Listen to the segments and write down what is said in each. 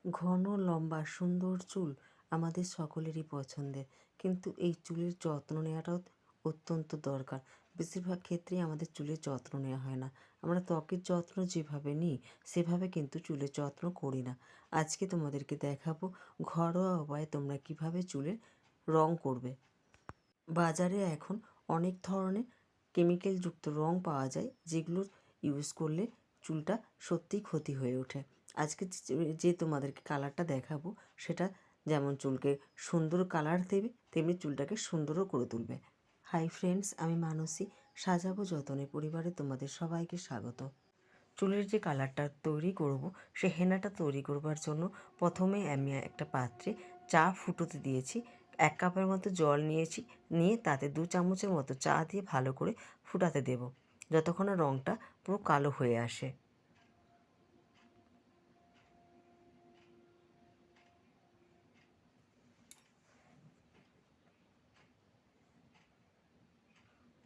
ঘন লম্বা সুন্দর চুল আমাদের সকলেরই পছন্দের, কিন্তু এই চুলের যত্ন নেওয়াটাও অত্যন্ত দরকার। বেশিরভাগ ক্ষেত্রেই আমাদের চুলের যত্ন নেওয়া হয় না। আমরা ত্বকের যত্ন যেভাবে নিই সেভাবে কিন্তু চুলের যত্ন করি না। আজকে তোমাদেরকে দেখাবো ঘরোয়া উপায়ে তোমরা কিভাবে চুলের রং করবে। বাজারে এখন অনেক ধরনের কেমিক্যালযুক্ত রং পাওয়া যায়, যেগুলো ইউজ করলে চুলটা সত্যিই ক্ষতি হয়ে ওঠে। আজকে যে তোমাদেরকে কালারটা দেখাবো সেটা যেমন চুলকে সুন্দর কালার দেবে, তেমনি চুলটাকে সুন্দরও করে তুলবে। হাই ফ্রেন্ডস, আমি মানসী, সাজাবো যতনে পরিবারে তোমাদের সবাইকে স্বাগত। চুলের যে কালারটা তৈরি করব, সে হেনাটা তৈরি করবার জন্য প্রথমে আমি একটা পাত্রে চা ফুটোতে দিয়েছি। 1 কাপের মতো জল নিয়েছি, নিয়ে তাতে 2 চামচের মতো চা দিয়ে ভালো করে ফুটাতে দেব, যতক্ষণ না রঙটা পুরো কালো হয়ে আসে।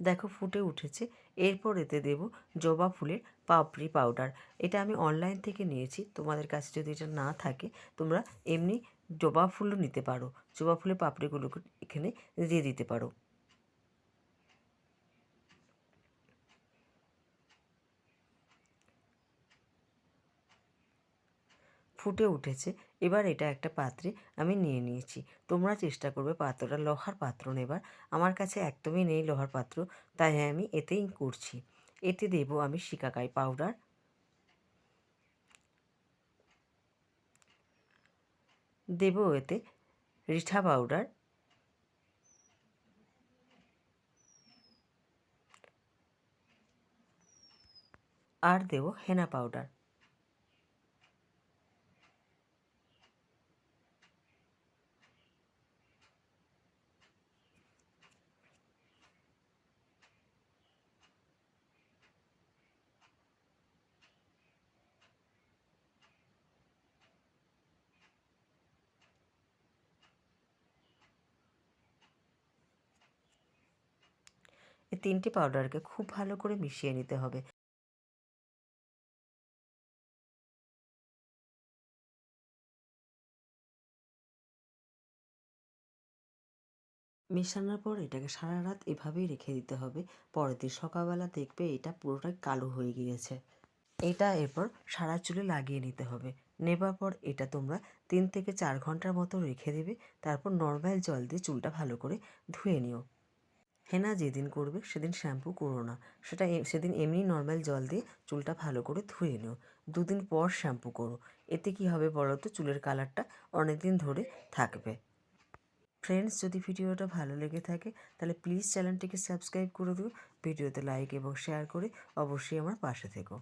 দেখো ফুটে উঠেছে। এরপর এতে দেব জবা ফুলের পাপড়ি পাউডার। এটা আমি অনলাইন থেকে নিয়েছি। তোমাদের কাছে যদি এটা না থাকে তোমরা এমনি জবা ফুলও নিতে পারো। জবা ফুলের পাপড়িগুলোকে এখানে দিয়ে দিতে পারো। ফুটে উঠেছে। এবার এটা একটা পাত্রে আমি নিয়ে নিয়েছি। তোমরা চেষ্টা করবে পাত্রটা লোহার পাত্র নেবার। আমার কাছে একদমই নেই লোহার পাত্র, তাই আমি এতেই করছি। এতে দেব আমি শিকাকাই পাউডার, দেব এতে রিঠা পাউডার, আর দেব হেনা পাউডার। এই 3টে পাউডারকে খুব ভালো করে মিশিয়ে নিতে হবে। মেশানোর পর এটাকে সারা রাত এভাবেই রেখে দিতে হবে। পরের দিন সকালবেলা দেখবে এটা পুরোটাই কালো হয়ে গিয়েছে। এটা এরপর সারা চুলে লাগিয়ে নিতে হবে। নেবার পর এটা তোমরা 3 থেকে 4 ঘন্টার মতো রেখে দেবে। তারপর নর্মাল জল দিয়ে চুলটা ভালো করে ধুয়ে নিও। হেনা যেদিন করবে সেদিন শ্যাম্পু করো না, সেদিন এমনি নর্মাল জল দিয়ে চুলটা ভালো করে ধুয়ে নিও। 2 দিন পর শ্যাম্পু করো। এতে কি হবে বলো তো, চুলের কালারটা অনেক দিন ধরে থাকবে। ফ্রেন্ডস, যদি ভিডিওটা ভালো লেগে থাকে তাহলে প্লিজ চ্যানেলটিকে সাবস্ক্রাইব করে দিও। ভিডিওতে লাইক এবং শেয়ার করে অবশ্যই আমার পাশে থেকো।